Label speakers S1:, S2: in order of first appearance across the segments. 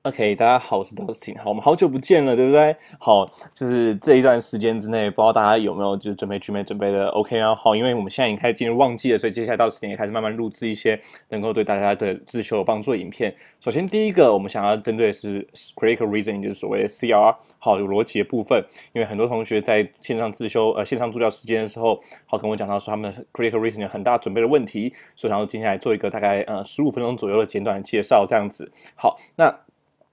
S1: OK，大家好，我是 Dustin。好，我们好久不见了，对不对？好，就是这一段时间之内，不知道大家有没有就是准备 Gmail 准备的 OK 啊？好，因为我们现在已经开始进入旺季了，所以接下来到时间也开始慢慢录制一些能够对大家的自修有帮助的影片。首先，第一个我们想要针对的是 critical reasoning，就是所谓的 CR，好，有逻辑的部分。因为很多同学在线上自修线上助教时间的时候，好跟我讲到说他们 critical reasoning 有很大准备的问题，所以然后接下来做一个大概15分钟左右的简短的介绍，这样子。好，那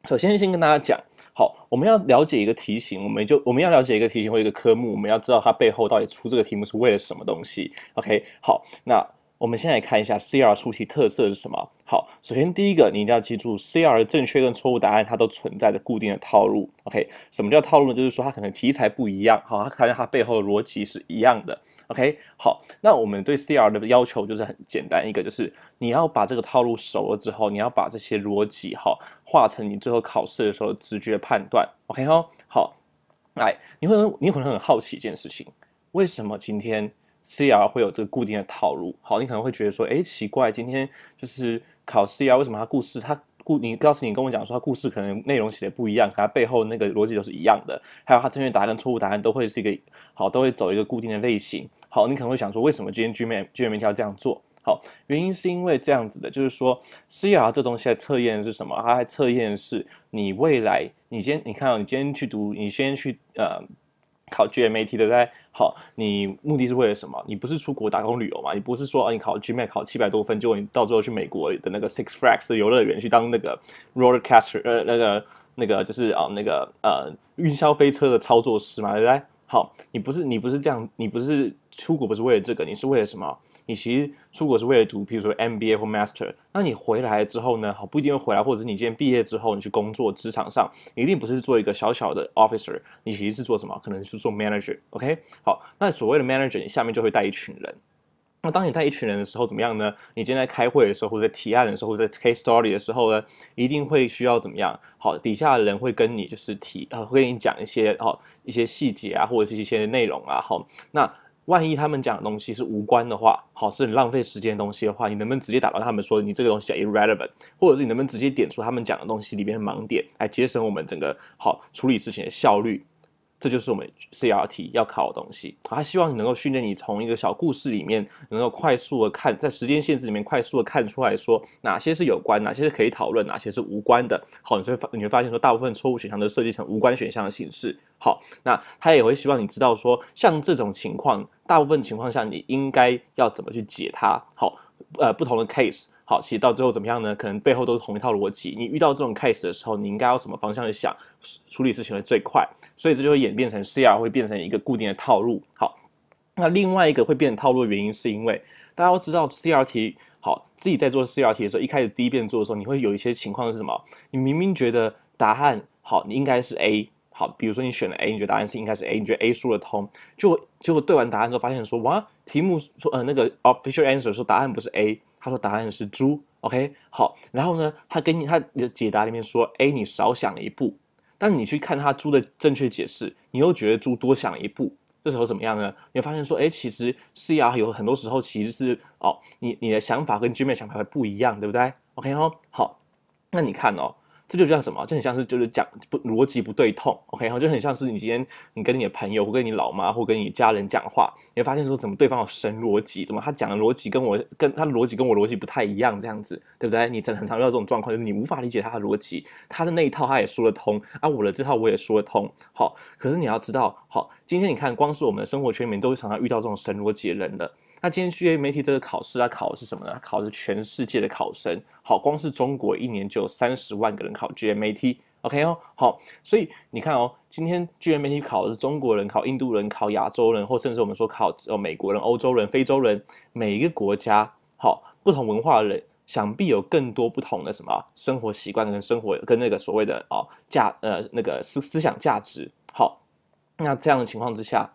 S1: 首先，先跟大家讲，好，我们要了解一个题型，我们要了解一个题型或一个科目，我们要知道它背后到底出这个题目是为了什么东西。OK，好，那我们先来看一下 CR 出题特色是什么。好，首先第一个，你一定要记住 CR 的正确跟错误答案它都存在的固定的套路。OK，什么叫套路呢？就是说它可能题材不一样，好，它背后的逻辑是一样的。OK，好，那我们对 CR 的要求就是很简单，一个就是你要把这个套路熟了之后，你要把这些逻辑化成你最后考试的时候的直觉判断。OK 哦，好，来，你可能很好奇一件事情，为什么今天 CR 会有这个固定的套路？好，你可能会觉得说，哎，奇怪，今天就是考 CR，为什么它故事你告诉你跟我讲说，它故事可能内容写的不一样，可它背后那个逻辑都是一样的，还有它正确答案跟错误答案都会是一个都会走一个固定的类型。好，你可能会想说，为什么今天 GMAT 要这样做？好，原因是因为这样子的，就是说 CR 这东西在测验的是什么？它在测验的是你未来，你看到你今天去读，你先去考 GMAT 对不对？好，你目的是为了什么？你不是出国打工旅游嘛？你不是说你考 GMAT 考700多分，结果你到最后去美国的那个 Six Flags 的游乐园去当那个 roller caster，那个就是云霄飞车的操作师嘛，对不对？好，你不是这样，你不是出国不是为了这个，你是为了什么？你其实出国是为了读，比如说 MBA 或 Master。那你回来之后呢？好，不一定会回来，或者是你今天毕业之后，你去工作职场上，你一定不是做一个小小的 officer，你其实是做什么？可能是做 manager。OK，好，那所谓的 manager，你下面就会带一群人。那当你带一群人的时候，怎么样呢？你今天在开会的时候，或者在提案的时候，或者在 case story 的时候呢，一定会需要怎么样？好，底下的人会跟你就是会跟你讲一些细节啊，或者是一些内容啊。好，那万一他们讲的东西是无关的话，好，是很浪费时间的东西的话，你能不能直接打断他们说你这个东西叫 irrelevant，或者是你能不能直接点出他们讲的东西里面的盲点，来节省我们整个处理事情的效率？这就是我们 CRT 要考的东西。他希望你能够训练你从一个小故事里面，能够快速的看，在时间限制里面快速的看出来说哪些是有关，哪些是可以讨论，哪些是无关的。好，你会发现说，大部分错误选项都设计成无关选项的形式。好，那他也会希望你知道说，像这种情况，大部分情况下你应该要怎么去解它。好，不同的 case。好，其实到最后怎么样呢？可能背后都是同一套逻辑。你遇到这种 case 的时候，你应该要什么方向去想，处理事情会最快。所以这就会演变成 CR 会变成一个固定的套路。好，那另外一个会变成套路的原因，是因为大家都知道 CRT 好，自己在做 CRT 的时候，一开始第一遍做的时候，你会有一些情况是什么？你明明觉得答案好，你应该是 A。好，比如说你选了 A，你觉得答案应该是 A，你觉得 A 说得通，结果对完答案之后发现说，哇，题目说那个 official answer 说答案不是 A，他说答案是猪。OK， 好，然后呢，他的解答里面说 A 你少想了一步，但你去看他猪的正确解释，你又觉得猪多想了一步。这时候怎么样呢？你会发现说，哎，其实 CR 有很多时候其实是你的想法跟 GMAT 想法会不一样，对不对 ？OK 哦，好，那你看哦，这就叫什么？这很像是就是讲逻辑不对痛，OK，就很像是你今天你跟你的朋友或跟你老妈或跟你家人讲话，你会发现说怎么对方有神逻辑，怎么他讲的逻辑跟他的逻辑跟我逻辑不太一样，这样子对不对？你很常遇到这种状况，就是你无法理解他的逻辑，他的那一套他也说得通啊，我的这套我也说得通，好，可是你要知道，好，今天你看光是我们的生活圈里面都会常常遇到这种神逻辑的人了。那今天 GMAT 这个考试，它考的是什么呢？它考的是全世界的考生。好，光是中国一年就有30万个人考 GMAT。OK 哦，好，所以你看哦，今天 GMAT 考的是中国人、考印度人、考亚洲人，或甚至我们说考美国人、欧洲人、非洲人，每一个国家好不同文化的人，想必有更多不同的什么生活习惯跟那个所谓的那个思想价值。好，那这样的情况之下。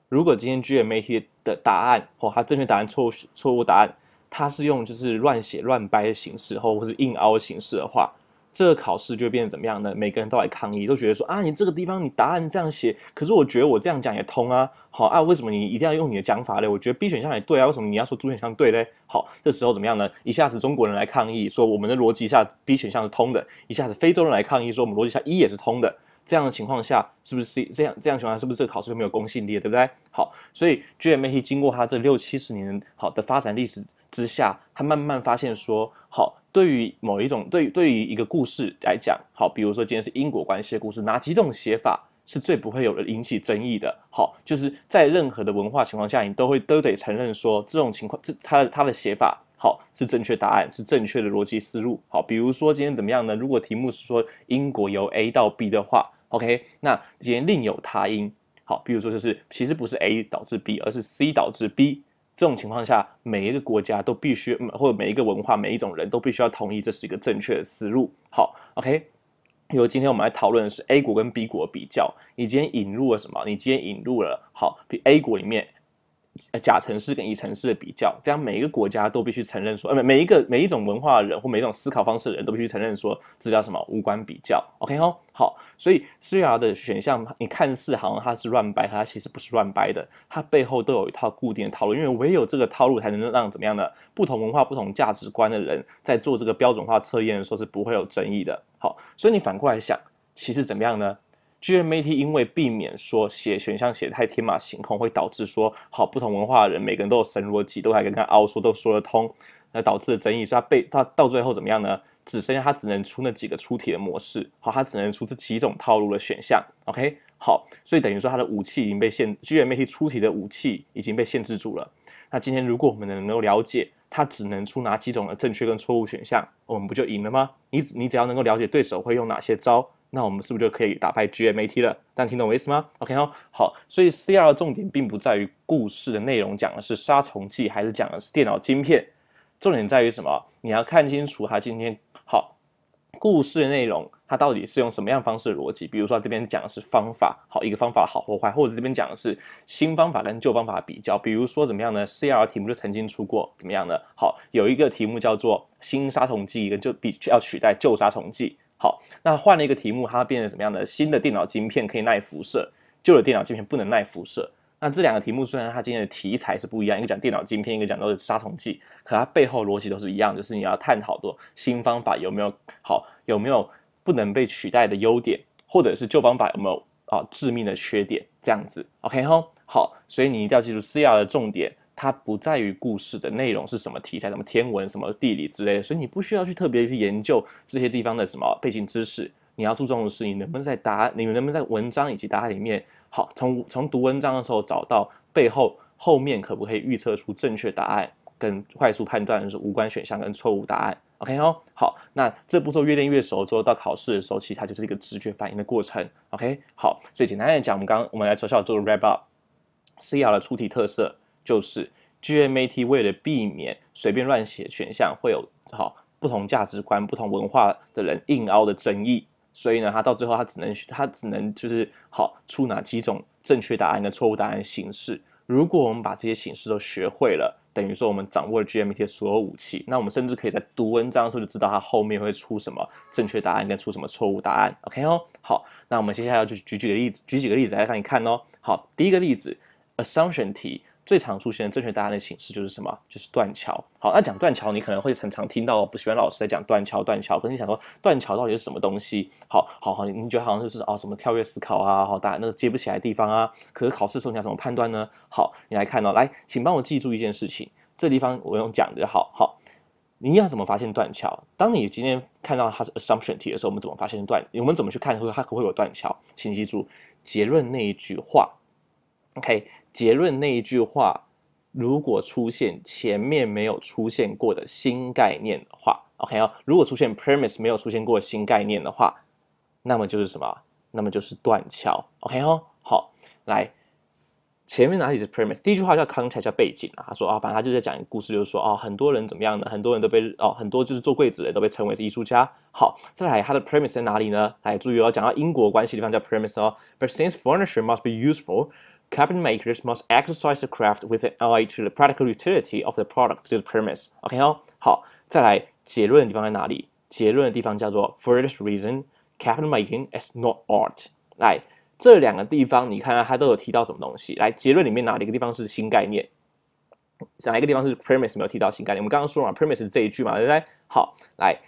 S1: 如果今天 GMAT 的答案它正确答案错误答案，它是用就是乱写乱掰的形式或是硬凹的形式的话，这个考试就会变成怎么样呢？每个人都来抗议，都觉得说啊，你这个地方你答案这样写，可是我觉得我这样讲也通啊。好啊，为什么你一定要用你的讲法嘞？我觉得 B 选项也对啊，为什么你要说 D 选项对嘞？好，这时候怎么样呢？一下子中国人来抗议说我们的逻辑下 B 选项是通的，一下子非洲人来抗议说我们逻辑下 E 也是通的。这样的情况下，是不是这样情况下，是不是这个考试就没有公信力了，对不对？好，所以 GMAT 经过它这60-70年好的发展历史之下，它慢慢发现说，好，对于某一种对于一个故事来讲，好，比如说今天是因果关系的故事，哪几种写法是最不会有人引起争议的？好，就是在任何的文化情况下，你都得承认说，这种情况，它的写法。好，是正确答案，是正确的逻辑思路。好，比如说今天怎么样呢？如果题目是说因果由 A 到 B 的话 ，OK， 那今天另有他因。好，比如说就是其实不是 A 导致 B， 而是 C 导致 B。这种情况下，每一个国家都必须，或者每一个文化、每一种人都必须要同意这是一个正确的思路。好 ，OK。因为今天我们来讨论的是 A 国跟 B 国的比较，你今天引入了什么？你今天引入了好，比 A 国里面甲城市跟乙城市的比较，这样每一个国家都必须承认说，每一种文化的人或每一种思考方式的人都必须承认说，这叫什么无关比较 ，OK 哦，好，所以 CR 的选项你看似好像它是乱掰，它其实不是乱掰的，它背后都有一套固定的套路，因为唯有这个套路才能让怎么样的不同文化、不同价值观的人在做这个标准化测验的时候是不会有争议的。好，所以你反过来想，其实怎么样呢？GMAT 因为避免说写选项写太天马行空，会导致说好不同文化的人每个人都有神逻辑，都还跟他凹说都说得通，那导致的争议是他到最后怎么样呢？只剩下他只能出那几个出题的模式，好，他只能出这几种套路的选项 ，OK， 好，所以等于说他的武器已经被GMAT 出题的武器已经被限制住了。那今天如果我们能够了解他只能出哪几种的正确跟错误选项，我们不就赢了吗？你只要能够了解对手会用哪些招。那我们是不是就可以打败 GMAT 了？大家听懂我意思吗 ？OK 哦，好，所以 CR 的重点并不在于故事的内容讲的是杀虫剂，还是讲的是电脑晶片，重点在于什么？你要看清楚他今天好故事的内容，它到底是用什么样方式的逻辑？比如说这边讲的是方法，好，一个方法好或坏，或者这边讲的是新方法跟旧方法的比较。比如说怎么样呢 ？CR 题目就曾经出过怎么样呢？好，有一个题目叫做新杀虫剂跟要取代旧杀虫剂。好，那换了一个题目，它变成什么样的？新的电脑晶片可以耐辐射，旧的电脑晶片不能耐辐射。那这两个题目虽然它今天的题材是不一样，一个讲电脑晶片，一个讲都是杀虫剂，可它背后逻辑都是一样，就是你要探讨的新方法有没有好，有没有不能被取代的优点，或者是旧方法有没有致命的缺点，这样子。OK 吼，好，所以你一定要记住 CR 的重点。它不在于故事的内容是什么题材，什么天文、什么地理之类的，所以你不需要去特别去研究这些地方的什么背景知识。你要注重的是，你能不能在文章以及答案里面，好，从读文章的时候找到后面可不可以预测出正确答案，跟快速判断是无关选项跟错误答案。OK 哦，好，那这步骤越练越熟之后，到考试的时候，其实它就是一个直觉反应的过程。OK， 好，所以简单来讲，我们来小小做个 wrap up。CR 的出题特色就是 GMAT 为了避免随便乱写选项会有不同价值观、不同文化的人硬凹的争议，所以呢，他到最后他只能就是出哪几种正确答案跟错误答案形式。如果我们把这些形式都学会了，等于说我们掌握了 GMAT 的所有武器，那我们甚至可以在读文章的时候就知道它后面会出什么正确答案跟出什么错误答案。OK 哦，好，那我们接下来就举几个例子来让你看哦。好，第一个例子 ，assumption 题。最常出现的正确答案的形式就是什么？就是断桥。好，那讲断桥，你可能会很常听到不喜欢老师在讲断桥，可是你想说断桥到底是什么东西？好，你觉得好像就是什么跳跃思考啊，大家那个接不起来的地方啊。可是考试的时候你要怎么判断呢？好，你来看哦，来，请帮我记住一件事情，这地方我用讲的好，你要怎么发现断桥？当你今天看到它是 assumption 题的时候，我们怎么发现我们怎么去看它可不会有断桥？请记住结论那一句话。OK， 结论那一句话，如果出现前面没有出现过的新概念的话 ，OK 哦，如果出现 premise 没有出现过的新概念的话，那么就是什么？那么就是断桥 ，OK 哦，好，来，前面哪里是 premise？ 第一句话叫 context， 叫背景啊。他说反正他就在讲一个故事，就是说很多人怎么样呢？很多人都被很多就是做柜子的人都被称为是艺术家。好，再来他的 premise 在哪里呢？来注意讲到因果关系的地方叫 premise 哦。But since furniture must be useful。Cabinet makers must exercise the craft with an eye to the practical utility of the product 就是 premise。OK 哦，好，再来结论的地方在哪里？结论的地方叫做 For this reason, capital making is not art。来，这两个地方你看它都有提到什么东西？来，结论里面哪一个地方是新概念？哪一个地方是 premise 没有提到新概念？我们刚刚说了嘛 ，premise 是这一句嘛，对不对？好，来，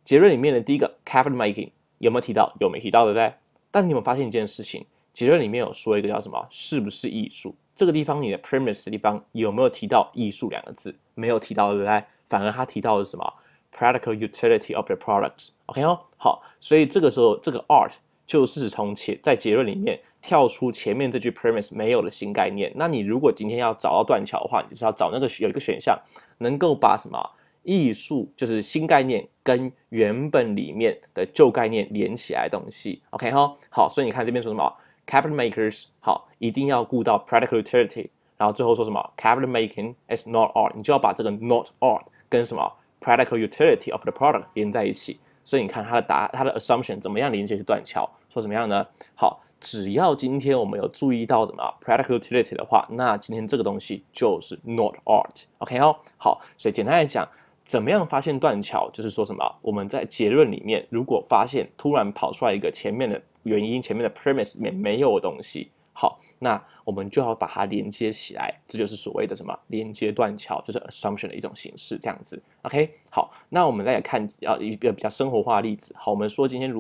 S1: 结论里面的第一个 capital making 有没有提到？有没提到，对不对？但是你有没有发现一件事情？结论里面有说一个叫什么？是不是艺术？这个地方你的 premise 的地方有没有提到艺术两个字？没有提到，对不对？反而他提到的是什么 ？practical utility of the products。OK 哦，好，所以这个时候这个 art 就是从在结论里面跳出前面这句 premise 没有的新概念。那你如果今天要找到断桥的话，你就是要找那个有一个选项能够把什么艺术就是新概念跟原本里面的旧概念连起来的东西。OK 哈，好，所以你看这边说什么 capital makers 好，一定要顾到 practical utility， 然后最后说什么 capital making is not art， 你就要把这个 not art 跟什么 practical utility of the product 连在一起。所以你看它的 assumption 怎么样连接是断桥？说怎么样呢？好，只要今天我们有注意到什么 practical utility 的话，那今天这个东西就是 not art。OK 哦，好，所以简单来讲，怎么样发现断桥？就是说什么？我们在结论里面，如果发现突然跑出来一个前面的原因、前面的 premise 里面没有的东西，好，那我们就要把它连接起来，这就是所谓的什么连接断桥，就是 assumption 的一种形式，这样子。OK， 好，那我们再来看一个比较生活化的例子。好，我们说今天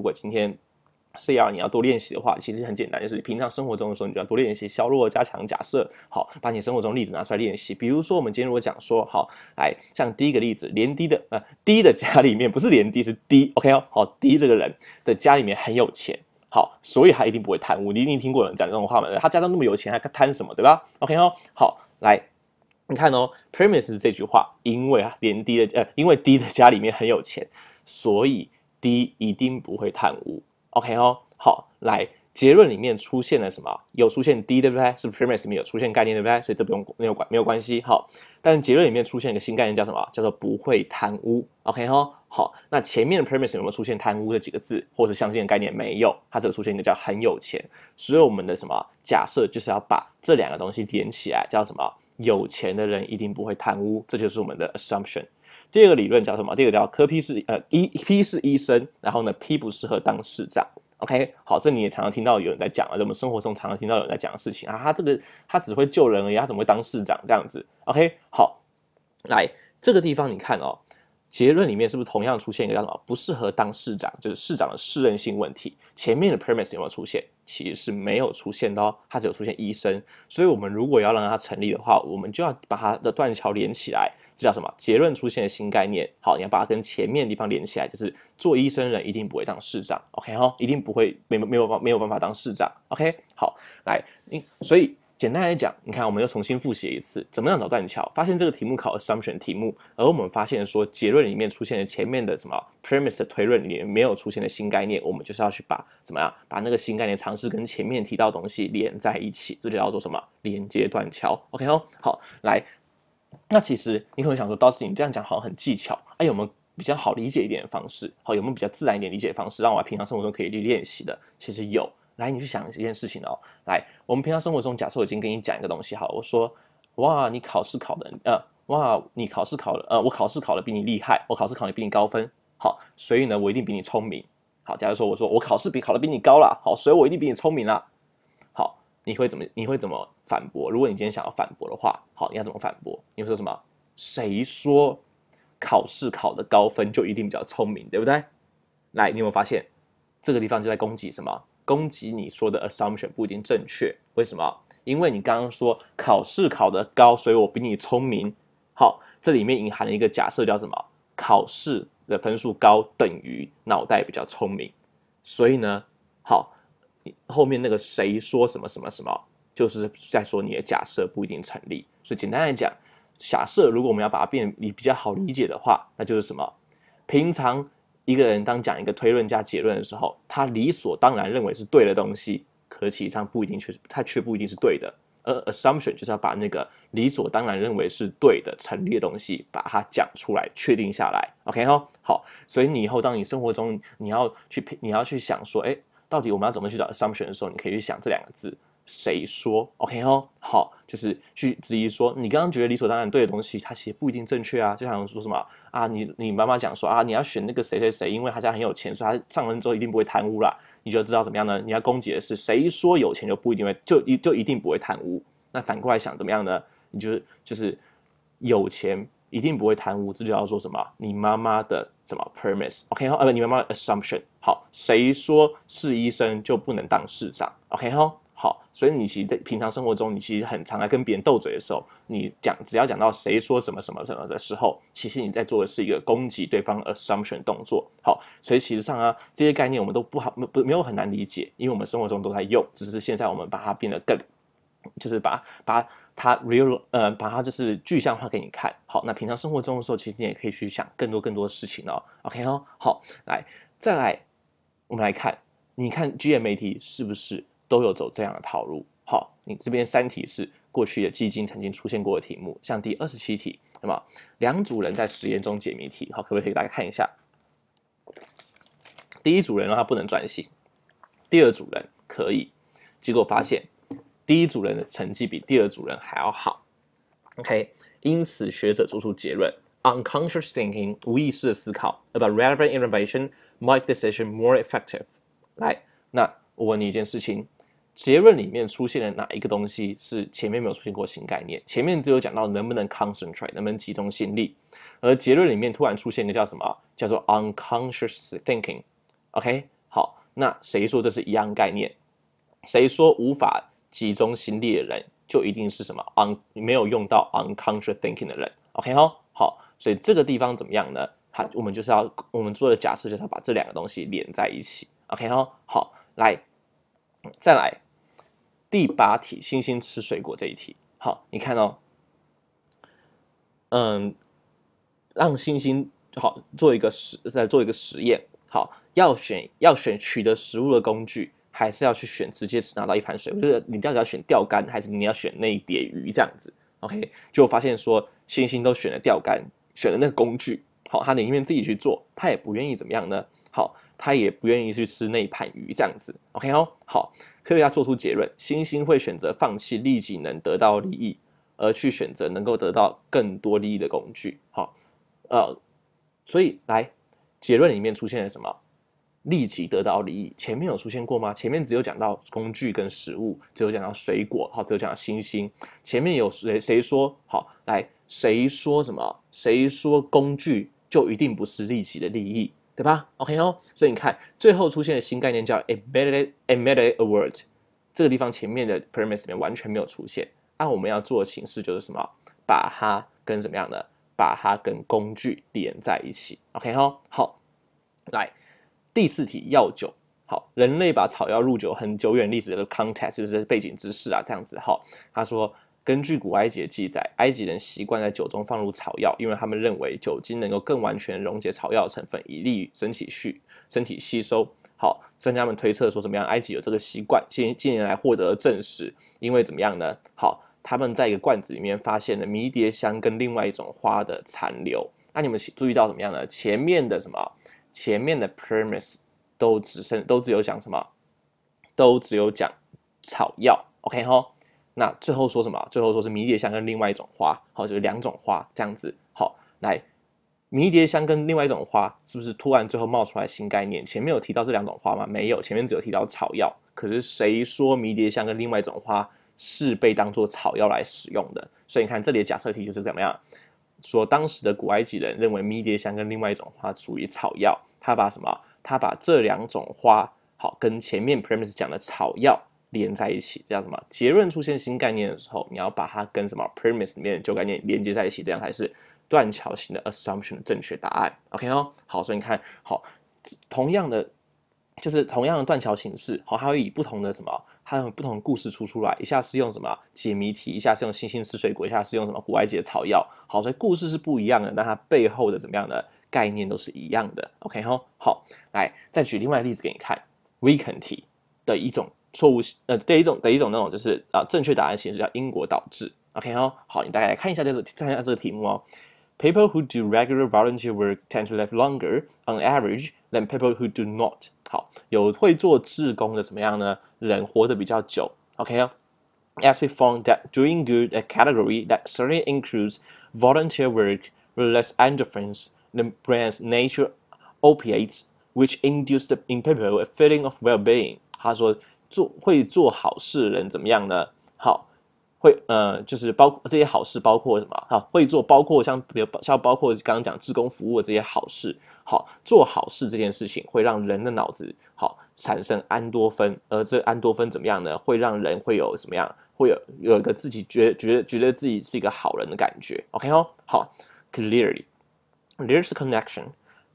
S1: CR 你要多练习的话，其实很简单，就是平常生活中的时候，你就要多练习削弱、加强假设。好，把你生活中例子拿出来练习。比如说，我们今天如果讲说，好，来像第一个例子，连 D 的家里面不是连 D 是 D，OK 哦，好 ，D 这个人的家里面很有钱。好，所以他一定不会贪污。你一定听过有人讲这种话吗？他家都那么有钱，还贪什么，对吧 ？OK 哦，好，来，你看哦 ，premise 这句话，因为连 D 的因为 D 的家里面很有钱，所以 D 一定不会贪污。OK 哦，好，来，结论里面出现了什么？有出现 D 对不对？是 premise 里面有出现概念对不对？所以这没有关系。好，但是结论里面出现一个新概念叫什么？叫做不会贪污。OK 哦，好，那前面的 premise 有没有出现贪污这几个字，或者相近的概念？没有，它只有出现一个叫很有钱。所以我们的什么假设就是要把这两个东西连起来，叫什么？有钱的人一定不会贪污，这就是我们的 assumption。第二个理论叫什么？第二个叫科 P 是P 是医生，然后呢 P 不适合当市长。OK， 好，这你也常常听到有人在讲啊，我们生活中常常听到有人在讲的事情啊，他只会救人而已，他怎么会当市长这样子 ？OK， 好，来这个地方你看哦，结论里面是不是同样出现一个叫什么不适合当市长，就是市长的适任性问题？前面的 premise 有没有出现？其实是没有出现的哦，它只有出现医生。所以我们如果要让它成立的话，我们就要把它的断桥连起来，这叫什么？结论出现的新概念。好，你要把它跟前面的地方连起来，就是做医生人一定不会当市长 ，OK 哈，一定不会没有办法当市长 ，OK 好，来，所以。简单来讲，你看，我们又重新复习一次，怎么样找断桥？发现这个题目考 assumption 题目，而我们发现说结论里面出现的前面的什么 premise 的推论里面没有出现的新概念，我们就是要去把怎么样把那个新概念尝试跟前面提到的东西连在一起，这就叫做什么连接断桥 ？OK 哦，好，来，那其实你可能想说，Dustin 你这样讲好像很技巧，有没有比较好理解一点的方式？好，有没有比较自然一点理解的方式，让我在平常生活中可以练习的？其实有。来，你去想一件事情哦。来，我们平常生活中，假设我已经跟你讲一个东西，好，我说，哇，你考试考的，哇，你考试考的，我考试考的比你厉害，我考试考的比你高分，好，所以呢，我一定比你聪明。好，假如说我考试考的比你高啦，好，所以我一定比你聪明啦。好，你会怎么反驳？如果你今天想要反驳的话，好，你要怎么反驳？你会说什么？谁说考试考的高分就一定比较聪明，对不对？来，你有没有发现这个地方就在攻击什么？攻击你说的 assumption 不一定正确，为什么？因为你刚刚说考试考得高，所以我比你聪明。好，这里面隐含了一个假设叫什么？考试的分数高等于脑袋比较聪明。所以呢，好，后面那个谁说什么什么什么，就是在说你的假设不一定成立。所以简单来讲，假设如果我们要把它变比较好理解的话，那就是什么？平常一个人当讲一个推论加结论的时候，他理所当然认为是对的东西，可其实上不一定他却不一定是对的。而 assumption 就是要把那个理所当然认为是对的成立的东西，把它讲出来，确定下来。OK 哦，好，所以你以后当你生活中你要去想说，到底我们要怎么去找 assumption 的时候，你可以去想这两个字，谁说 ，OK 哦，好，就是去质疑说你刚刚觉得理所当然对的东西，它其实不一定正确啊。就像说什么啊，你妈妈讲说啊，你要选那个谁谁谁，因为他家很有钱，所以他上任之后一定不会贪污啦。你就知道怎么样呢？你要攻击的是谁说有钱就不一定会就一定不会贪污？那反过来想怎么样呢？你就是有钱一定不会贪污，这就叫做什么？你妈妈的什么 premise？OK 哈，你妈妈的 assumption。好，谁说是医生就不能当市长 ？OK 哈，好，所以你其实在平常生活中，你其实很常在跟别人斗嘴的时候，你只要讲到谁说什么什么什么的时候，其实你在做的是一个攻击对方 assumption 动作。好，所以其实上啊，这些概念我们都没有很难理解，因为我们生活中都在用，只是现在我们把它变得更。就是把它把它就是具象化给你看。好，那平常生活中的时候，其实你也可以去想更多的事情哦。OK 哦，好，再来，我们来看，你看 GMAT 是不是都有走这样的套路？好，你这边3题是过去的基金曾经出现过的题目，像第27题，那么2组人在实验中解谜题，好，可不可以给大家看一下？第一组人让他不能专心，第2组人可以，结果发现。第一组人的成绩比第2组人还要好 ，OK， 因此学者做出结论 ：unconscious thinking 无意识的思考 about relevant information make decision more effective。来，那我问你一件事情，结论里面出现的哪一个东西是前面没有出现过新概念？前面只有讲到能不能 concentrate， 能不能集中心力，而结论里面突然出现一个叫什么？叫做 unconscious thinking。OK， 好，那谁说这是一样概念？谁说无法集中心力的人就一定是什么没有用到 unconscious thinking 的人 ，OK 哈，好，所以这个地方怎么样呢？我们做的假设就是要把这2个东西连在一起 ，OK 哈，好，再来第8题，星星吃水果这一题，好，你看哦，让星星好做一个实验，好，要选取得食物的工具。还是要去选直接拿到一盘水，我觉得你到底要选钓竿，还是你要选那一碟鱼这样子 ？OK， 就发现说星星都选了钓竿，选了那个工具，好，他宁愿自己去做，他也不愿意怎么样呢？好，他也不愿意去吃那一盘鱼这样子 ，OK 哦，好，科学家做出结论，星星会选择放弃立即能得到利益，而去选择能够得到更多利益的工具，好，所以结论里面出现了什么？立即得到利益，前面有出现过吗？前面只有讲到工具跟食物，只有讲到水果，好，只有讲到星星。前面有谁说好？谁说什么？谁说工具就一定不是立即的利益，对吧 ？OK 哦，所以你看最后出现的新概念叫 embedded word， 这个地方前面的 premise 里面完全没有出现。按我们要做的形式就是什么？把它跟怎么样呢？把它跟工具连在一起。OK 哦，好，第4题药酒，好，人类把草药入酒很久远历史的 context 就是背景知识啊，这样子好。他说，根据古埃及的记载，埃及人习惯在酒中放入草药，因为他们认为酒精能够更完全溶解草药成分，以利于身体吸收。好，专家们推测说怎么样？埃及有这个习惯，近年来获得证实，因为怎么样呢？好，他们在一个罐子里面发现了迷迭香跟另外一种花的残留。那你们注意到怎么样呢？前面的 premise 都只有讲什么？都只有讲草药 ，OK 哈？那最后说什么？最后说是迷迭香跟另外一种花，好，就是2种花这样子。好，迷迭香跟另外一种花是不是突然最后冒出来新概念？前面有提到这2种花吗？没有，前面只有提到草药。可是谁说迷迭香跟另外一种花是被当作草药来使用的？所以你看这里的假设题就是怎么样？说当时的古埃及人认为迷迭香跟另外一种花属于草药，他把这2种花好跟前面 premise 讲的草药连在一起，这样什么结论出现新概念的时候，你要把它跟什么 premise 里面的旧概念连接在一起，这样才是断桥型的 assumption 的正确答案。OK 哦，好，所以你看好同样的断桥形式，好，它会以不同的它有不同的故事出来，一下是用什么解谜题，一下是用星星吃水果，一下是用什么古埃及的草药，好，所以故事是不一样的，但它背后的怎么样的概念都是一样的。OK 哈，好，再举另外一个例子给你看 ，weekend 题的一种错误的一种那种就是正确答案形式叫因果导致。OK 哈，好，你大概来看一下这个题目哦。People who do regular volunteer work tend to live longer on average than people who do not。好，有会做志工的什么样呢？人活得比较久， OK 哦。As we found that doing good, a category that certainly includes volunteer work, release endorphins, the brain's natural opiates, which induce in people a feeling of well-being. 他说会做好事的人怎么样呢？好，就是这些好事包括什么？好，会做包括像包括刚刚讲志工服务的这些好事。好，做好事这件事情会让人的脑子好产生安多芬，而这安多芬怎么样呢？会让人会有什么样？会有一个自己觉得自己是一个好人的感觉。OK 哦，好 ，clearly there's a connection.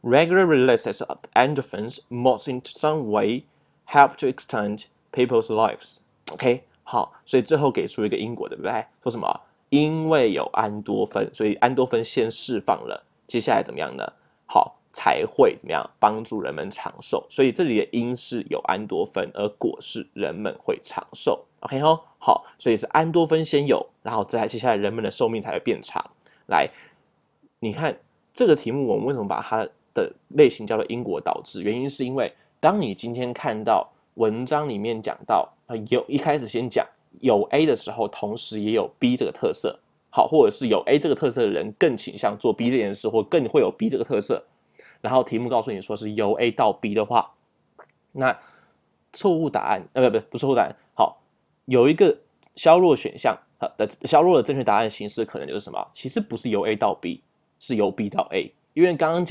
S1: Regular releases of endorphins must in some way help to extend people's lives. OK， 好，所以最后给出一个因果，对不对？说什么？因为有安多芬，所以安多芬先释放了，接下来怎么样呢？好。才会怎么样帮助人们长寿？所以这里的因是有安多芬，而果是人们会长寿。OK 哦，好，所以是安多芬先有，然后再接下来人们的寿命才会变长。来，你看这个题目，我们为什么把它的类型叫做因果导致？原因是因为当你今天看到文章里面讲到一开始先讲有 A 的时候，同时也有 B 这个特色，好，或者是有 A 这个特色的人更倾向做 B 这件事，或更会有 B 这个特色。然后题目告诉你说是由 A 到 B 的话，那错误答案不是错误答案，好，有一个削弱选项削弱的正确答案形式可能就是什么？其实不是由 A 到 B， 是由 B 到 A。因为刚刚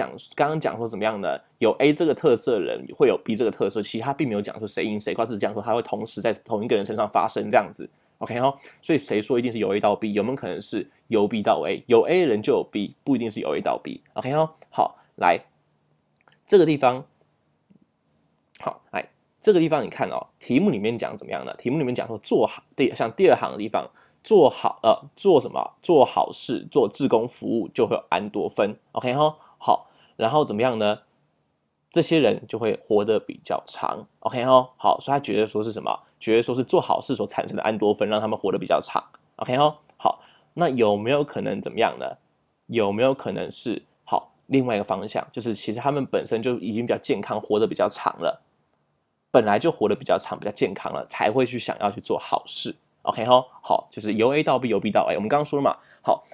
S1: 讲说怎么样呢？有 A 这个特色的人会有 B 这个特色，其实他并没有讲说谁赢谁挂，只是讲说他会同时在同一个人身上发生这样子。OK 哦，所以谁说一定是由 A 到 B？ 有没有可能是由 B 到 A？ 有 A 的人就有 B， 不一定是由 A 到 B。OK 哦，好，来。这个地方，好，来这个地方你看哦，题目里面讲怎么样呢？题目里面讲说做好，像第二行的地方，做什么？做好事，做志工服务就会有安多芬。OK 哈，好，然后怎么样呢？这些人就会活得比较长。OK 哈，好，所以他觉得说是什么？觉得说是做好事所产生的安多芬让他们活得比较长。OK 哈，好，那有没有可能怎么样呢？有没有可能是另外一个方向，就是其实他们本身就已经比较健康，活得比较长了，本来就活得比较长，比较健康了，才会去想要去做好事。OK 哈，好，就是由 A 到 B， 由 B 到 A。我们刚刚说了嘛，好，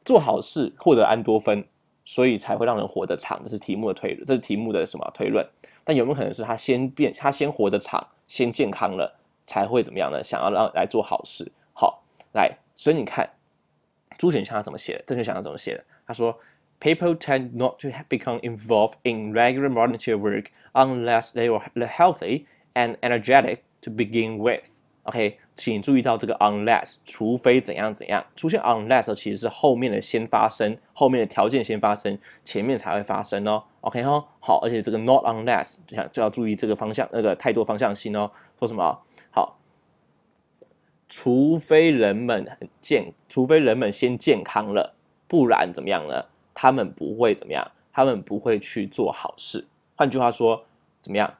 S1: 做好事获得安多芬，所以才会让人活得长。这是题目的这是题目的什么推论？但有没有可能是他先活得长，先健康了，才会怎么样呢？想要来做好事。好，来，所以你看，朱选项他怎么写的？正确选项怎么写的？他说。People tend not to become involved in regular volunteer work unless they are healthy and energetic to begin with. OK， 请注意到这个 unless， 除非怎样怎样，出现 unless 其实是后面的先发生，后面的条件先发生，前面才会发生哦。OK 哦，好，而且这个 not unless 就要注意这个方向，那个太多方向性哦。说什么？好，除非人们先健康了，不然怎么样呢？他们不会怎么样？他们不会去做好事。换句话说，怎么样？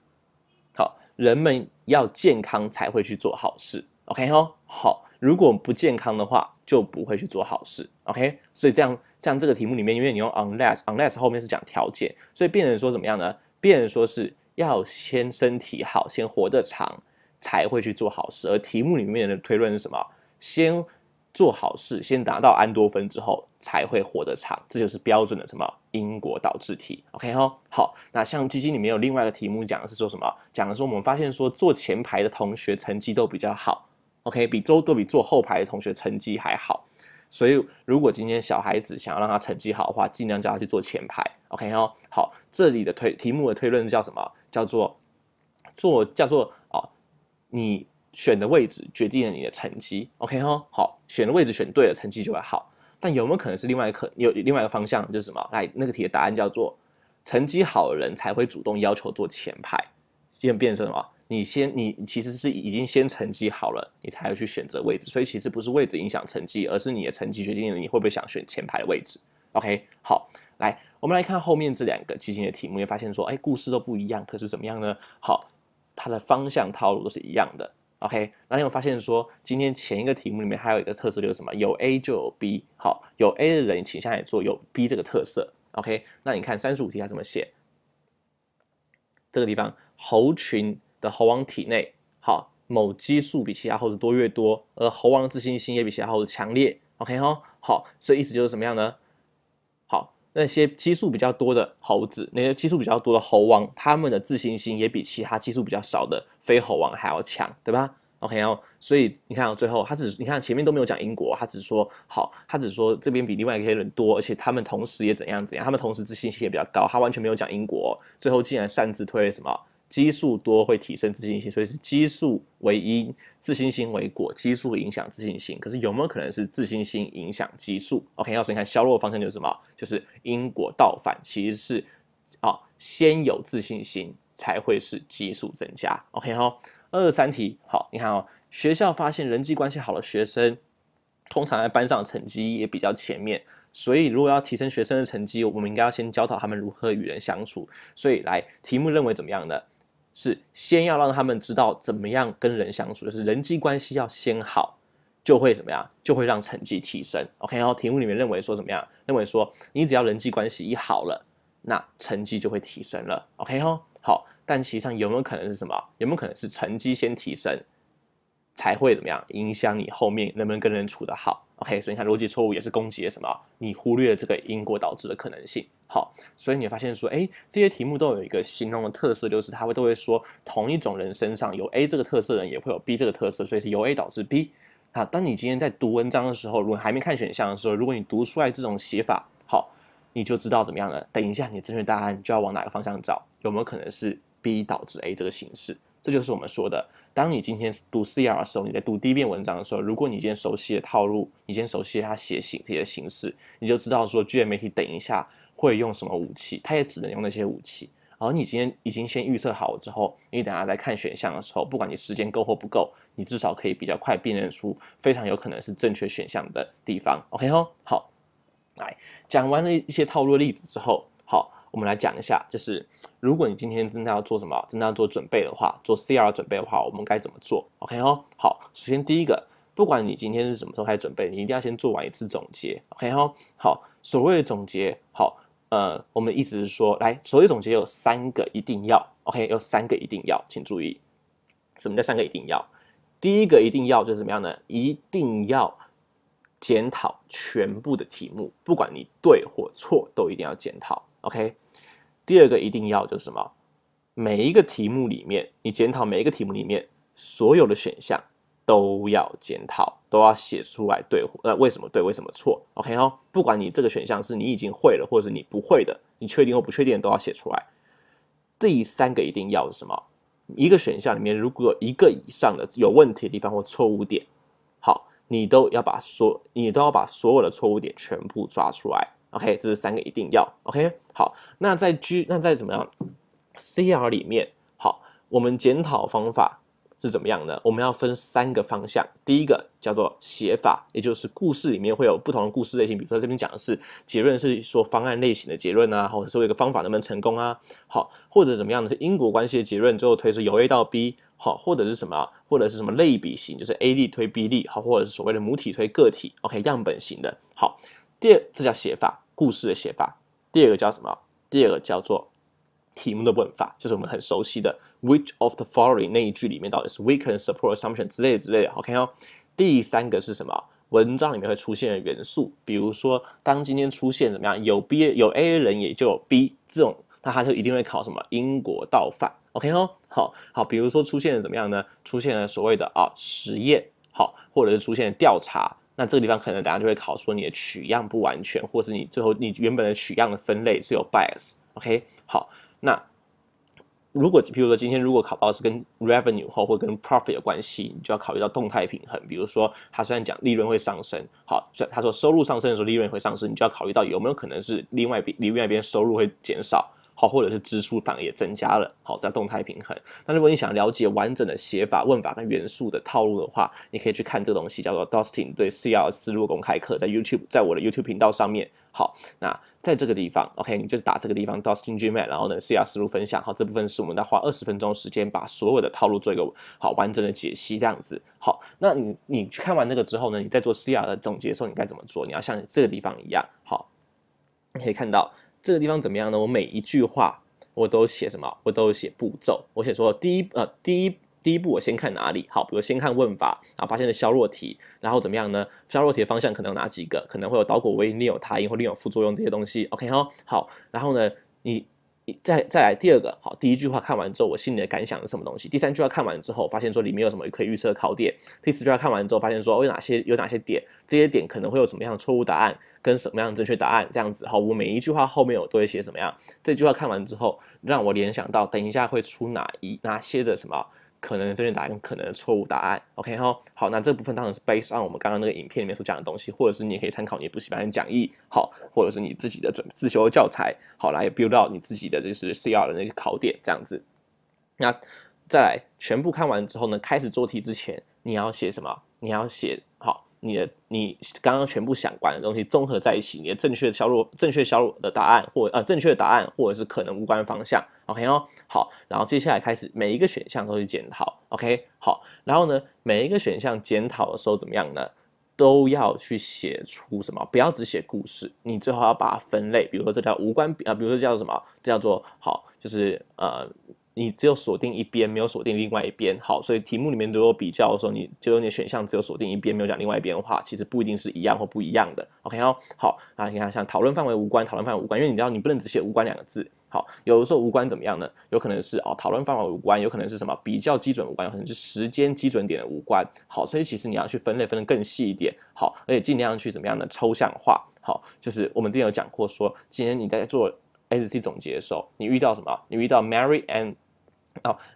S1: 好，人们要健康才会去做好事。OK 哦，好，如果不健康的话，就不会去做好事。OK， 所以这样这个题目里面，因为你用 unless 后面是讲条件，所以变成说怎么样呢？变成说是要先身体好，先活得长，才会去做好事。而题目里面的推论是什么？先做好事，先达到安多芬之后，才会活得长，这就是标准的什么因果导致题。OK 哦，好，那像基金里面有另外一个题目讲的是说什么？讲的说我们发现说坐前排的同学成绩都比较好 ，OK， 比坐后排的同学成绩还好。所以如果今天小孩子想要让他成绩好的话，尽量叫他去坐前排。OK 哦，好，这里的题目的推论是叫什么？叫做你选的位置决定了你的成绩 ，OK 哦，好，选的位置选对了，成绩就会好。但有没有可能是另外一个方向，就是什么？来，那个题的答案叫做成绩好的人才会主动要求坐前排，变成什么？你其实是已经先成绩好了，你才会去选择位置，所以其实不是位置影响成绩，而是你的成绩决定了你会不会想选前排的位置。OK， 好，来，我们来看后面这两个基金的题目，会发现说，故事都不一样，可是怎么样呢？好，它的方向套路都是一样的。OK， 那你有发现说，今天前一个题目里面还有一个特色就是什么？有 A 就有 B， 好，有 A 的人倾向也做有 B 这个特色。OK， 那你看35题它怎么写？这个地方，猴群的猴王体内，好，某基数比其他猴子多越多，而猴王的自信心也比其他猴子强烈。OK 哈，好，所以意思就是怎么样呢？好，那些基数比较多的猴子，那些基数比较多的猴王，他们的自信心也比其他基数比较少的非猴王还要强，对吧？OK 哦，所以你看到最后，你看前面都没有讲因果，他只说好，他只说这边比另外一个人多，而且他们同时也怎样怎样，他们同时自信心也比较高，他完全没有讲因果，最后竟然擅自推了什么？基数多会提升自信心，所以是基数为因，自信心为果，基数影响自信心。可是有没有可能是自信心影响基数 ？OK， 所以你看削弱的方向就是什么？就是因果倒反，其实是先有自信心才会是基数增加。OK 哈，23题，好，你看学校发现人际关系好的学生，通常在班上成绩也比较前面。所以，如果要提升学生的成绩，我们应该要先教导他们如何与人相处。所以，题目认为怎么样呢？是先要让他们知道怎么样跟人相处，就是人际关系要先好，就会怎么样，就会让成绩提升。OK， 然后题目里面认为说怎么样？认为说你只要人际关系一好了，那成绩就会提升了。OK 哈，好，但实际上有没有可能是什么？有没有可能是成绩先提升，才会怎么样影响你后面能不能跟人处得好？OK， 所以你看逻辑错误也是攻击了什么？你忽略了这个因果导致的可能性。好，所以你会发现说，这些题目都有一个形容的特色，就是它都会说同一种人身上有 A 这个特色的人，也会有 B 这个特色，所以是由 A 导致 B。好，当你今天在读文章的时候，如果还没看选项的时候，如果你读出来这种写法，好，你就知道怎么样了。等一下，你的正确答案就要往哪个方向找？有没有可能是 B 导致 A 这个形式？这就是我们说的，当你今天读 CR 的时候，你在读第一遍文章的时候，如果你今天熟悉的套路，你今天熟悉他写的形式，你就知道说剧院媒体等一下会用什么武器，他也只能用那些武器。然后你今天已经先预测好了之后，你等下在看选项的时候，不管你时间够或不够，你至少可以比较快辨认出非常有可能是正确选项的地方。OK 吼，好，来讲完了一些套路的例子之后，好，我们来讲一下，就是如果你今天真的要做什么，真的要做准备的话，做 CR 准备的话，我们该怎么做 ？OK 哦，好，首先第一个，不管你今天是什么时候开始准备，你一定要先做完一次总结。OK 哦，好，所谓的总结，好，我们的意思是说，所谓总结有3个一定要 ，OK， 有3个一定要，请注意，什么叫3个一定要？第一个一定要就是怎么样呢？一定要检讨全部的题目，不管你对或错，都一定要检讨。OK， 第二个一定要就是什么？每一个题目里面，你检讨每一个题目里面所有的选项都要检讨，都要写出来对为什么对，为什么错。OK 哦，不管你这个选项是你已经会了，或者是你不会的，你确定或不确定都要写出来。第3个一定要是什么？一个选项里面如果有1个以上的有问题的地方或错误点，好，你都要把所有的错误点全部抓出来。OK， 这是3个一定要。OK， 好，那在怎么样 CR 里面，好，我们检讨方法是怎么样呢？我们要分3个方向。第一个叫做写法，也就是故事里面会有不同的故事类型，比如说这边讲的是结论是说方案类型的结论啊，或者是一个方法能不能成功啊，好，或者怎么样的是因果关系的结论，最后推是由 A 到 B， 好，或者是什么，或者是什么类比型，就是 A 例推 B 例，好，或者是所谓的母体推个体 ，OK， 样本型的。好，这叫写法，故事的写法。第二个叫什么？第二个叫做题目的问法，就是我们很熟悉的 which of the following 那一句里面到底是 weaken support assumption 之类的 OK 哦。第3个是什么？文章里面会出现的元素，比如说当今天出现怎么样，有 A 的人也就有 B 这种，那他就一定会考什么因果倒反 OK 哦。好，比如说出现了怎么样呢？出现了所谓的实验，好，或者是出现了调查。那这个地方可能等下就会考说你的取样不完全，或是你最后你原本的取样的分类是有 bias。OK， 好，那比如说今天如果考到是跟 revenue 或跟 profit 有关系，你就要考虑到动态平衡。比如说他虽然讲利润会上升，好，他说收入上升的时候利润会上升，你就要考虑到有没有可能是另外一边收入会减少。好，或者是支出反而也增加了，好，这样动态平衡。那如果你想了解完整的写法、问法跟元素的套路的话，你可以去看这个东西，叫做 Dustin 对 CR 思路公开课，在我的 YouTube 频道上面。好，那在这个地方 ，OK， 你就打这个地方 Dustin GMAT， 然后呢 CR 思路分享，好，这部分是我们要花20分钟时间把所有的套路做一个好完整的解析，这样子。好，那你看完那个之后呢，你在做 CR 的总结的时候，你该怎么做？你要像这个地方一样，好，你可以看到。这个地方怎么样呢？我每一句话我都写什么？我都写步骤。我写说第一第一步我先看哪里？好，比如先看问法，然后发现了削弱题，然后怎么样呢？削弱题的方向可能有哪几个？可能会有导果微因、另有他因或另有副作用这些东西。OK 哦，好，然后呢，你再来第二个，好，第一句话看完之后，我心里的感想是什么东西？第三句话看完之后，发现说里面有什么可以预测的考点。第四句话看完之后，发现说有哪些点，这些点可能会有什么样的错误答案，跟什么样的正确答案，这样子。好，我每一句话后面我都会写什么样。这句话看完之后，让我联想到等一下会出哪些的什么可能的正确答案跟可能的错误答案。OK 哈，好，那这部分当然是 based on 我们刚刚那个影片里面所讲的东西，或者是你也可以参考你补习班的讲义，好，或者是你自己的自修教材，好，来 build 到你自己的就是 CR 的那些考点这样子。那再来全部看完之后呢，开始做题之前，你要写什么？你要写好。你刚刚全部想完的东西综合在一起，你的正确削弱的答案，正确的答案，或者是可能无关方向 ，OK 哦，好，然后接下来开始每一个选项都去检讨 ，OK 好，然后呢每一个选项检讨的时候怎么样呢？都要去写出什么？不要只写故事，你最后要把它分类，比如说这叫无关比如说叫什么？这叫做好，就是你只有锁定一边，没有锁定另外一边。好，所以题目里面如果比较的时候，你的选项只有锁定一边，没有讲另外一边的话，其实不一定是一样或不一样的。OK 哦，好，那你看像讨论范围无关，因为你知道你不能只写无关两个字。好，有的时候无关怎么样呢？有可能是讨论范围无关，有可能是什么比较基准无关，有可能是时间基准点的无关。好，所以其实你要去分类分得更细一点。好，而且尽量去怎么样的抽象化。好，就是我们之前有讲过说，今天你在做 SC 总结的时候，你遇到什么？你遇到 Mary and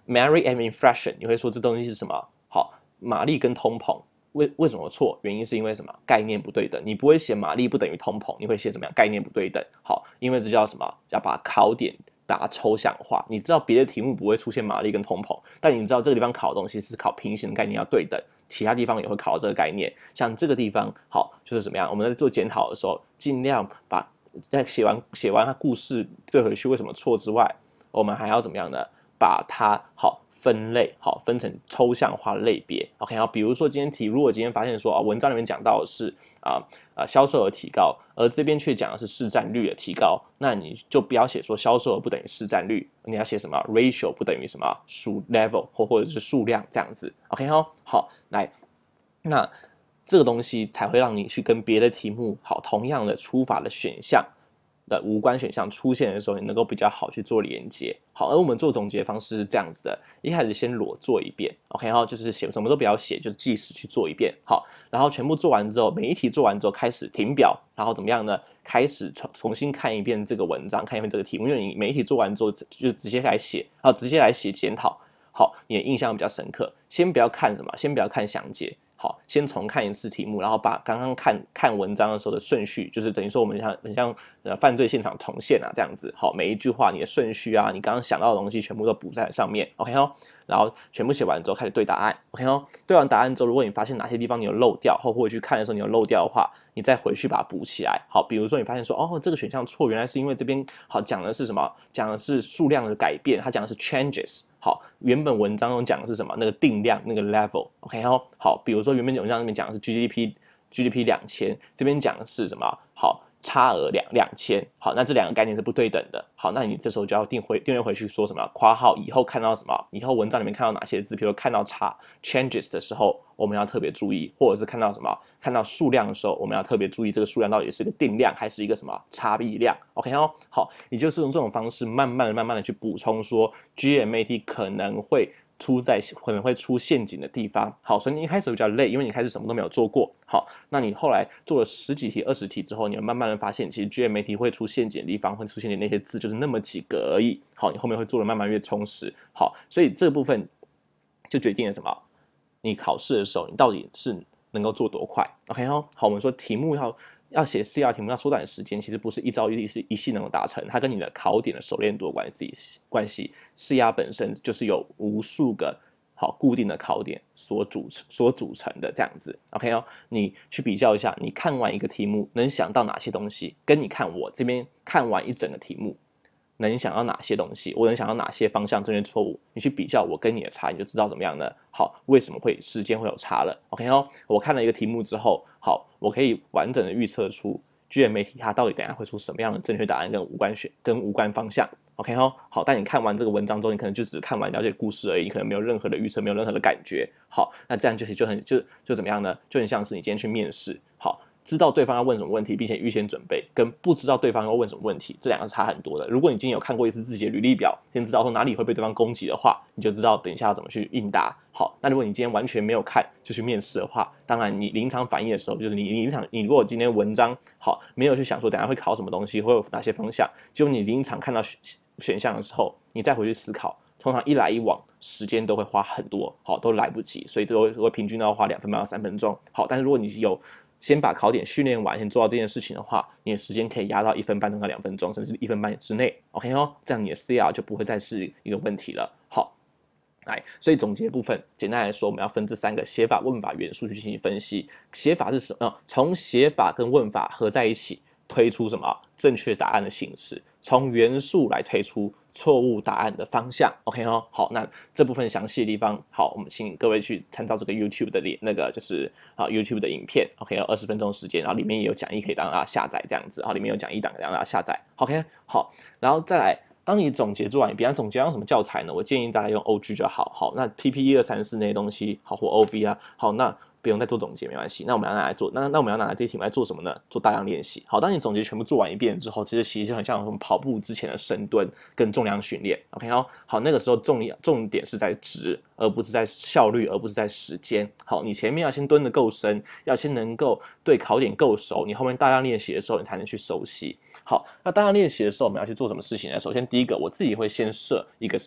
S1: inflation， 你会说这东西是什么？好，马力跟通膨，为什么错？原因是因为什么？概念不对等。你不会写马力不等于通膨，你会写怎么样？概念不对等。好，因为这叫什么？要把考点打抽象化。你知道别的题目不会出现马力跟通膨，但你知道这个地方考的东西是考平行的概念要对等，其他地方也会考到这个概念。像这个地方，好，就是怎么样？我们在做检讨的时候，尽量把在写完它故事对回去为什么错之外，我们还要怎么样呢？把它好分类，好分成抽象化类别。OK， 好，比如说如果今天发现说文章里面讲到的是销售额提高，而这边却讲的是市占率的提高，那你就不要写说销售额不等于市占率，你要写什么 ratio 不等于什么level 或者是数量这样子。OK， 好，来，那这个东西才会让你去跟别的题目同样的出法的选项的无关选项出现的时候，你能够比较好去做连接。好，而我们做总结方式是这样子的：一开始先裸做一遍 ，OK， 然后就是写什么都不要写，就计时去做一遍。好，然后全部做完之后，每一题做完之后开始停表，然后怎么样呢？开始重新看一遍这个文章，看一遍这个题目，因为你每一题做完之后就直接来写，直接来写检讨。好，你的印象比较深刻。先不要看什么，先不要看详解。好，先重看一次题目，然后把刚刚看文章的时候的顺序，就是等于说我们很像犯罪现场重现啊这样子。好，每一句话你的顺序啊，你刚刚想到的东西全部都补在上面。OK 哦，然后全部写完之后开始对答案。OK 哦，对完答案之后，如果你发现哪些地方你有漏掉，或者去看的时候你有漏掉的话，你再回去把它补起来。好，比如说你发现说这个选项错，原来是因为这边讲的是什么？讲的是数量的改变，它讲的是 changes。好，原本文章中讲的是什么？那个定量，那个 level，OK 好，比如说原本文章里面讲的是 GDP 2000，这边讲的是什么？好，差额2000，好，那这两个概念是不对等的。好，那你这时候就要订阅回去说什么？括号以后看到什么？以后文章里面看到哪些字？比如看到changes 的时候，我们要特别注意，或者是看到什么？看到数量的时候，我们要特别注意这个数量到底是个定量还是一个什么差异量 ？OK 好，也就是用这种方式慢慢的去补充说 GMAT 可能会出陷阱的地方。好，所以你一开始比较累，因为你开始什么都没有做过。好，那你后来做了10几题、20题之后，你会慢慢的发现，其实 GMAT 会出陷阱的地方，会出现的那些字就是那么几个而已。好，你后面会做的慢慢越充实。好，所以这部分就决定了什么？你考试的时候，你到底是能够做多快 ？OK 好，我们说题目要写CR题目要缩短时间，其实不是一朝一夕能够达成，它跟你的考点的熟练度有关系。CR本身就是有无数个固定的考点所组成的这样子。OK 你去比较一下，你看完一个题目能想到哪些东西，跟你看我这边看完一整个题目。能想到哪些东西，我能想到哪些方向正确错误，你去比较我跟你的差，你就知道怎么样呢？好，为什么时间会有差了 ？OK 我看了一个题目之后，好，我可以完整的预测出 GMAT 它到底等一下会出什么样的正确答案跟无关方向。OK 哦，好，但你看完这个文章之后，你可能就只看完了解故事而已，你可能没有任何的预测，没有任何的感觉。好，那这样就怎么样呢？就很像是你今天去面试，好，知道对方要问什么问题，并且预先准备，跟不知道对方要问什么问题，这两个是差很多的。如果你今天有看过一次自己的履历表，先知道说哪里会被对方攻击的话，你就知道等一下要怎么去应答。好，那如果你今天完全没有看就去面试的话，当然你临场反应的时候，就是你如果今天文章好没有去想说等一下会考什么东西，会有哪些方向，结果你临场看到选项的时候，你再回去思考，通常一来一往时间都会花很多，好，都来不及，所以都会平均要花2分半到3分钟。好，但是如果你有先把考点训练完，先做到这件事情的话，你的时间可以压到1分半到2分钟，甚至1分半之内。OK 哦，这样你的 CR 就不会再是一个问题了。好，来，所以总结部分，简单来说，我们要分这3个写法、问法元素去进行分析。写法是什么？从写法跟问法合在一起，推出什么正确答案的形式？从元素来推出错误答案的方向。OK 哦，好，那这部分详细的地方，好，我们请各位去参照这个 YouTube 的那个就是YouTube 的影片。OK， 20分钟时间，然后里面也有讲义可以让大家下载这样子，好，里面有讲义档让大家下载。OK， 好，然后再来。当你总结做完，比方总结用什么教材呢？我建议大家用 OG 就好。好，那 PP1234那些东西，好或 OV 啊，好，那不用再做总结没关系。那我们要拿来做，那我们要拿来这些题目来做什么呢？做大量练习。好，当你总结全部做完一遍之后，其实就很像我们跑步之前的深蹲跟重量训练。OK 哦，好，那个时候重点是在值，而不是在效率，而不是在时间。好，你前面要先蹲得够深，要先能够对考点够熟，你后面大量练习的时候，你才能去熟悉。好，那大量练习的时候，我们要去做什么事情呢？首先，第一个，我自己会先设一个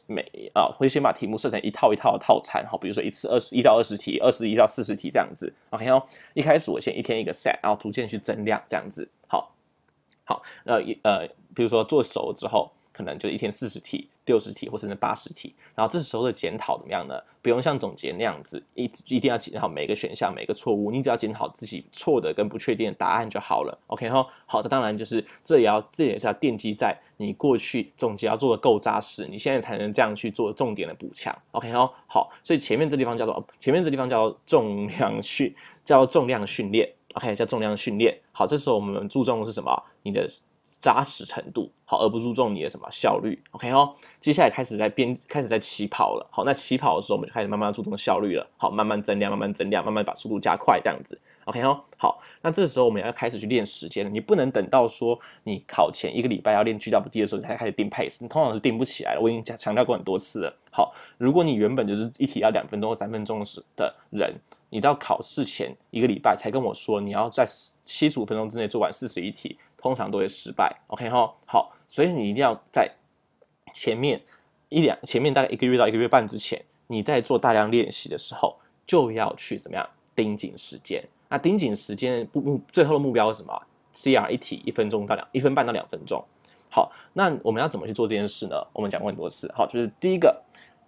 S1: 会先把题目设成一套一套的套餐，好，比如说一次21到20题，21到40题这样子。OK 哦，一开始我先一天一个 set， 然后逐渐去增量这样子。好，比如说做熟了之后，可能就一天40题、60题或甚至80题，然后这时候的检讨怎么样呢？不用像总结那样子，一定要检讨每个选项、每个错误，你只要检讨自己错的跟不确定的答案就好了。OK 哈，好的，当然就是这也是要奠基在你过去总结要做的够扎实，你现在才能这样去做重点的补强。OK 哈，好，所以前面这地方叫做重量训练。OK， 叫重量训练。好，这时候我们注重的是什么？你的扎实程度，好，而不注重你的什么效率。OK 哦，接下来开始在起跑了。好，那起跑的时候，我们就开始慢慢注重效率了。好，慢慢增量，慢慢把速度加快，这样子。OK 哦，好，那这时候我们要开始去练时间了。你不能等到说你考前1个礼拜要练 GWD 的时候才开始定 pace， 你通常是定不起来了。我已经强调过很多次了。好，如果你原本就是一题要2分钟或3分钟的人，你到考试前1个礼拜才跟我说你要在75分钟之内做完41题，通常都会失败。OK 哈，好，所以你一定要在前面大概1个月到1个月半之前，你在做大量练习的时候，就要去怎么样盯紧时间。那盯紧时间最后的目标是什么？CR 一题1分半到2分钟。好，那我们要怎么去做这件事呢？我们讲过很多次。好，就是第一个。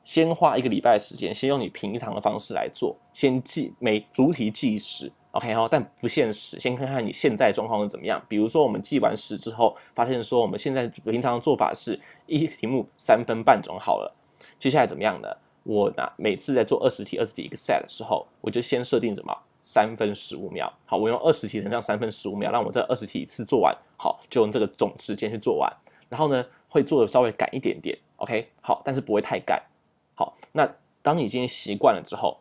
S1: 先花1个礼拜的时间，先用你平常的方式来做，先逐题计时 ，OK 哈，但不限时，先看看你现在状况是怎么样。比如说我们计完时之后，发现说我们现在平常的做法是一题目3分半钟好了，接下来怎么样呢？我每次在做20题一个 set 的时候，我就先设定什么3分15秒。好，我用20题乘上3分15秒，让我这20题一次做完，好，就用这个总时间去做完。然后呢，会做的稍微赶一点点 ，OK， 好，但是不会太赶。好，那当你今天习惯了之后，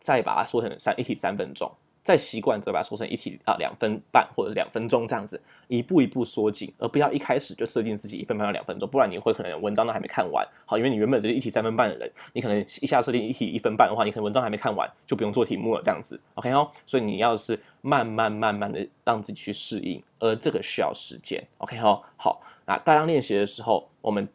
S1: 再把它缩成一题3分钟，再习惯再把它缩成一题2分半或者是2分钟这样子，一步一步缩紧，而不要一开始就设定自己1分半到2分钟，不然你会可能文章都还没看完。好，因为你原本就是一题3分半的人，你可能一下设定一题1分半的话，你可能文章还没看完就不用做题目了这样子。OK 哦，所以你要是慢慢的让自己去适应，而这个需要时间。OK 哦，好，那大量练习的时候，我们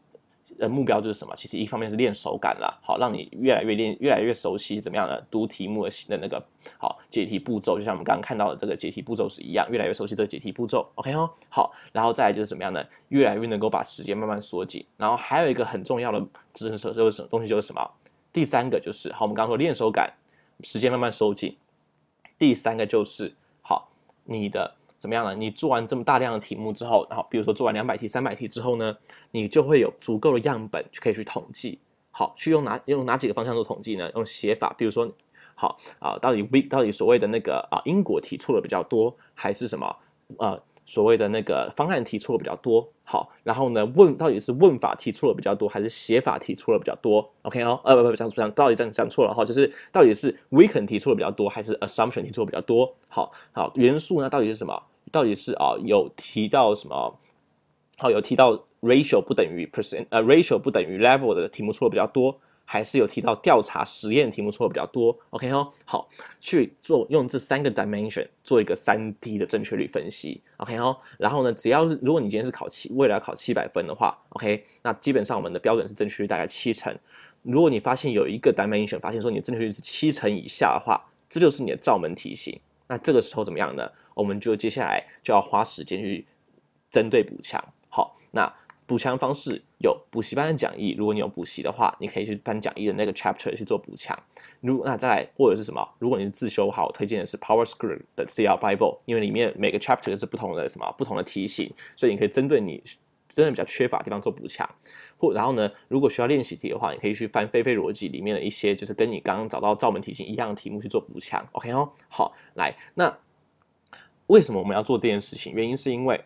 S1: 目标就是什么？其实一方面是练手感啦，好，让你越来越熟悉怎么样的读题目的那个好解题步骤，就像我们刚刚看到的这个解题步骤是一样，越来越熟悉这个解题步骤。OK 哦，好，然后再来就是怎么样呢？越来越能够把时间慢慢缩紧。然后还有一个很重要的东西就是什么？第3个就是好，我们刚刚说练手感，时间慢慢收紧。第3个就是好，你的。怎么样呢？你做完这么大量的题目之后，然后比如说做完200题、300题之后呢，你就会有足够的样本可以去统计。好，去用哪几个方向做统计呢？用写法，比如说，好到底所谓的那个因果题错的比较多，还是什么所谓的那个方案提错了比较多，好，然后呢到底是问法提错了比较多，还是写法提错了比较多 ？OK 哦，到底讲错了哈，就是到底是 weaken 提错了比较多，还是 assumption 提错了比较多？好，元素呢到底是什么？到底是有提到什么？好，有提到 ratio 不等于 ratio 不等于 level 的题目错的比较多，还是有提到调查实验题目错的比较多 ？OK 哦，好，去用这3个 dimension 做一个3D 的正确率分析 ，OK 哦，然后呢，如果你今天是为了要考700分的话 ，OK， 那基本上我们的标准是正确率大概70%。如果你发现有一个 dimension 发现说你的正确率是70%以下的话，这就是你的罩门题型。那这个时候怎么样呢？我们就接下来就要花时间去针对补强。好，那补强方式有补习班的讲义，如果你有补习的话，你可以去搬讲义的那个 chapter 去做补强。那再来或者是什么？如果你是自修的话，我推荐的是 PowerSchool 的 CR Bible， 因为里面每个 chapter 是不同的题型，所以你可以针对你真的比较缺乏的地方做补强。然后呢，如果需要练习题的话，你可以去翻非逻辑里面的一些就是跟你刚刚找到罩门题型一样的题目去做补强。OK 哦，好，来，那为什么我们要做这件事情？原因是因为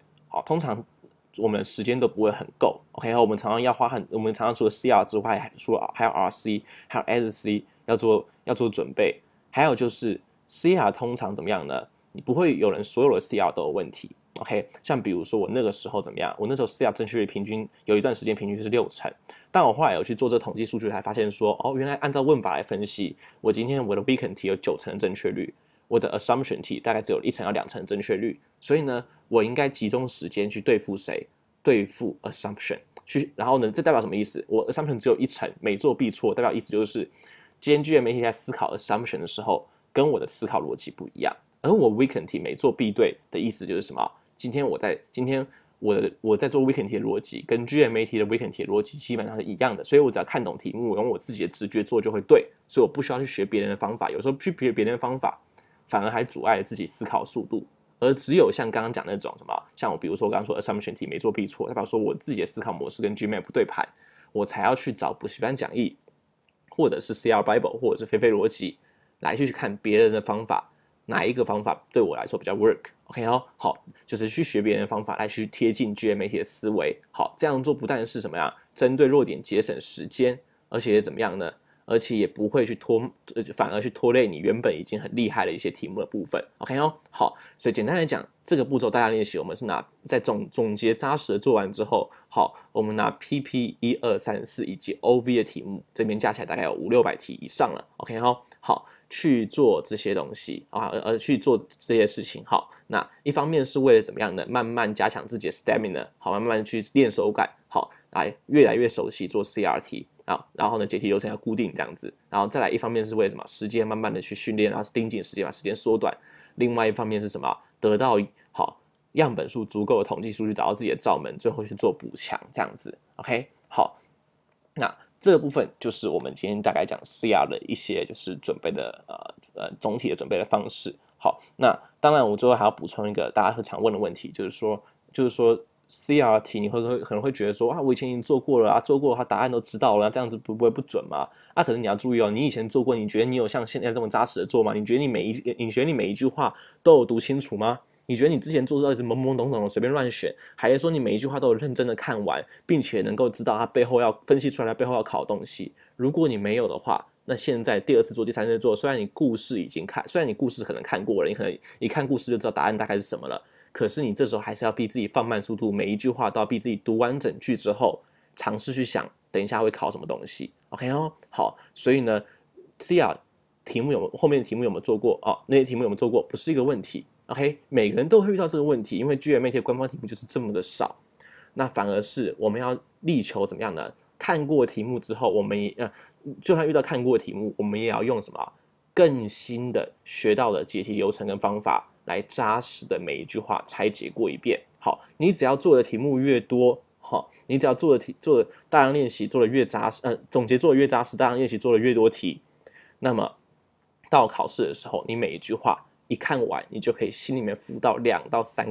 S1: 通常我们的时间都不会很够 ，OK， 我们常常除了 CR 之外，还有 RC， 还有 SC 要做准备，还有就是 CR 通常怎么样呢？你不会有人所有的 CR 都有问题 ，OK， 像比如说我那个时候怎么样？我那时候 CR 正确率平均有一段时间平均就是60%，但我后来有去做这统计数据，才发现说，原来按照问法来分析，我今天我的 weaken 题有90%的正确率。我的 assumption 题大概只有1成到2成的正确率，所以呢，我应该集中时间去对付谁？对付 assumption。然后呢，这代表什么意思？我 assumption 只有1成，每做必错，代表意思就是今天 GMAT 在思考 assumption 的时候，跟我的思考逻辑不一样。而我 weaken 题每做必对的意思就是什么？今天我在做 weaken 题的逻辑，跟 GMAT 的 weaken 题的逻辑基本上是一样的，所以我只要看懂题目，用我自己的直觉做就会对，所以我不需要去学别人的方法。有时候去学别人的方法，反而还阻碍了自己思考速度，而只有像刚刚讲那种什么，像比如说我刚刚说 assumption 题没做必错，代表说我自己的思考模式跟 GMAT 不对盘，我才要去找补习班讲义，或者是 CR Bible， 或者是非逻辑来去看别人的方法，哪一个方法对我来说比较 work。OK 好，就是去学别人的方法来去贴近 GMAT 的思维。好，这样做不但是什么样，针对弱点节省时间，而且怎么样呢？而且也不会去反而去拖累你原本已经很厉害的一些题目的部分。OK 好，所以简单来讲，这个步骤大家练习，我们是在总结扎实的做完之后，好，我们拿 PP 1、2、3、4以及 OV 的题目，这边加起来大概有500-600题以上了。OK 好，去做这些东西去做这些事情。好，那一方面是为了怎么样呢？慢慢加强自己的 stamina， 好，慢慢去练手感，好，来越来越熟悉做 CRT。然后呢，解题流程要固定这样子，然后再来一方面是为了什么？时间慢慢的去训练，然后盯紧时间，把时间缩短。另外一方面是什么？得到好样本数足够的统计数据，找到自己的罩门，最后去做补强这样子。OK， 好，那这个部分就是我们今天大概讲 CR 的一些就是准备的总体的准备的方式。好，那当然我最后还要补充一个大家会常问的问题，就是说 CRT 你可能会觉得说我以前已经做过了做过的话答案都知道了，这样子不会不准吗？可是你要注意你以前做过，你觉得你有像现在这么扎实的做吗？你觉得你每一句话都有读清楚吗？你觉得你之前做到一直懵懵懂懂的随便乱选，还是说你每一句话都有认真的看完，并且能够知道它背后要分析出来它背后要考的东西？如果你没有的话，那现在第2次做第3次做，虽然你故事可能看过了，你可能一看故事就知道答案大概是什么了，可是你这时候还是要逼自己放慢速度，每一句话都要逼自己读完整句之后，尝试去想等一下会考什么东西。OK 好，所以呢 CR 后面的题目有没有做过那些题目有没有做过不是一个问题。OK， 每个人都会遇到这个问题，因为 GMAT 的官方题目就是这么的少，那反而是我们要力求怎么样呢？看过题目之后，我们就算遇到看过题目，我们也要用什么更新的学到的解题流程跟方法，来扎实的每一句话拆解过一遍。好，你只要做的题目越多，你只要做的大量练习做的越扎实，总结做的越扎实，大量练习做的越多题，那么到考试的时候，你每一句话一看完，你就可以心里面浮到2到3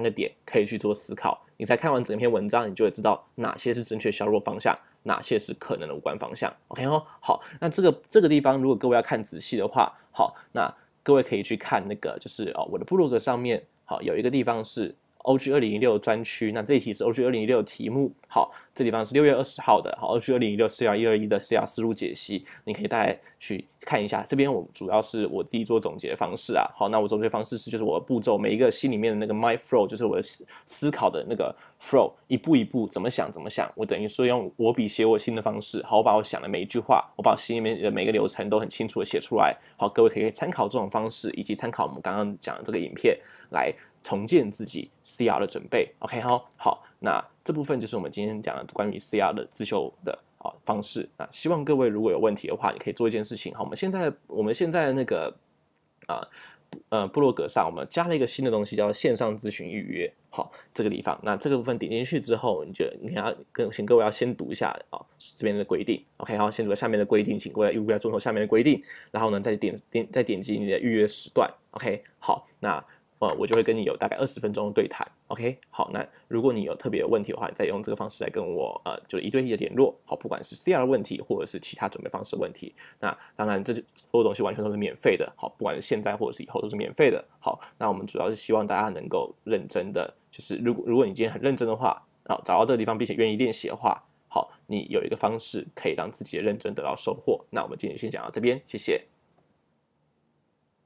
S1: 个点，可以去做思考。你才看完整篇文章，你就会知道哪些是正确削弱方向，哪些是可能的无关方向。OK 好，那这个地方，如果各位要看仔细的话，好，那各位可以去看那个，就是我的部落格上面好，有一个地方是 OG 2016专区，那这一题是 OG 2016的题目。好，这地方是6月20号的，好 OG 2016 CR121的 CR 思路解析，你可以大概去看一下。这边我主要是我自己做总结的方式啊。好，那我总结方式是就是我的步骤，每一个心里面的那个 my flow， 就是我的思考的那个 flow， 一步一步怎么想，我等于说用我笔写我心的方式。好，我把我想的每一句话，我把我心里面的每个流程都很清楚的写出来。好，各位可以参考这种方式，以及参考我们刚刚讲的这个影片来重建自己 CR 的准备。OK， 好，那这部分就是我们今天讲的关于 CR 的自修的方式。那希望各位如果有问题的话，你可以做一件事情。好，我们现在的那个部落格上我们加了一个新的东西，叫线上咨询预约。好，这个地方，那这个部分点进去之后，请各位要先读一下这边的规定。OK， 好，先读下面的规定，请各位务必要遵守下面的规定。然后呢，再点击你的预约时段。OK， 好，那我就会跟你有大概20分钟的对谈。OK， 好，那如果你有特别的问题的话，你再用这个方式来跟我就1对1的联络。好，不管是 CR 的问题或者是其他准备方式的问题，那当然所有东西完全都是免费的。好，不管是现在或者是以后都是免费的。好，那我们主要是希望大家能够认真的，就是如果你今天很认真的话，找到这个地方并且愿意练习的话，好，你有一个方式可以让自己的认真得到收获。那我们今天先讲到这边，谢谢。